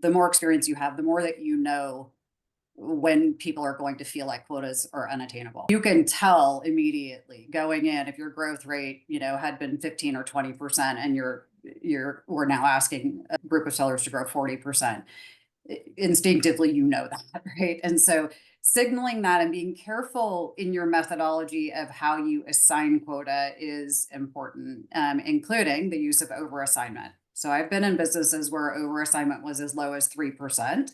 the more experience you have, the more that you know when people are going to feel like quotas are unattainable. You can tell immediately going in if your growth rate, had been 15 or 20% and we're now asking a group of sellers to grow 40%. Instinctively, that, right? And so signaling that and being careful in your methodology of how you assign quota is important, including the use of overassignment. So I've been in businesses where overassignment was as low as 3%,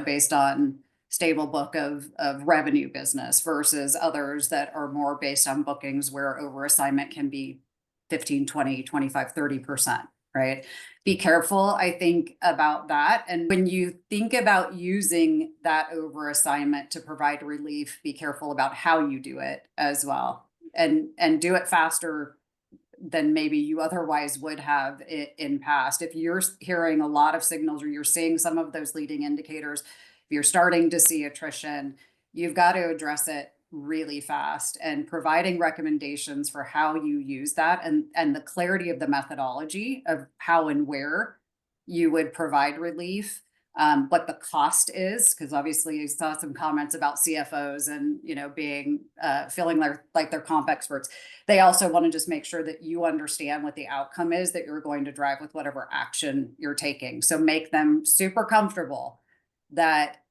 based on stable book of revenue business versus others that are more based on bookings where overassignment can be 15, 20, 25, 30%, right? Be careful, I think, about that. And when you think about using that overassignment to provide relief, be careful about how you do it as well. And do it faster than maybe you otherwise would have in past. If you're hearing a lot of signals or you're seeing some of those leading indicators, if you're starting to see attrition, you've got to address it really fast, and providing recommendations for how you use that and the clarity of the methodology of how and where you would provide relief, what the cost is, because obviously you saw some comments about CFOs and being feeling like they're comp experts. They also want to just make sure that you understand what the outcome is that you're going to drive with whatever action you're taking. So make them super comfortable that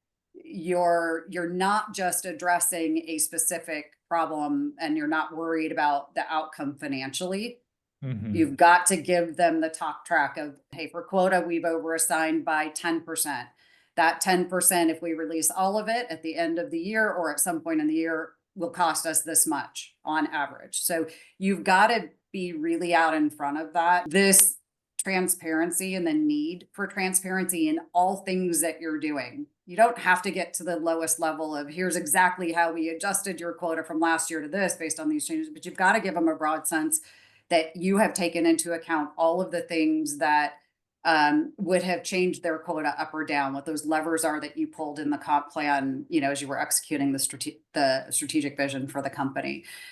you're not just addressing a specific problem and you're not worried about the outcome financially. Mhm. You've got to give them the talk track of, hey, for quota, we've overassigned by 10%. That 10%, if we release all of it at the end of the year or at some point in the year, will cost us this much on average. So you've got to be really out in front of that. This transparency and the need for transparency in all things that you're doing. You don't have to get to the lowest level of here's exactly how we adjusted your quota from last year to this based on these changes, but you've got to give them a broad sense that you have taken into account all of the things that would have changed their quota up or down, what those levers are that you pulled in the comp plan, as you were executing the strategic vision for the company.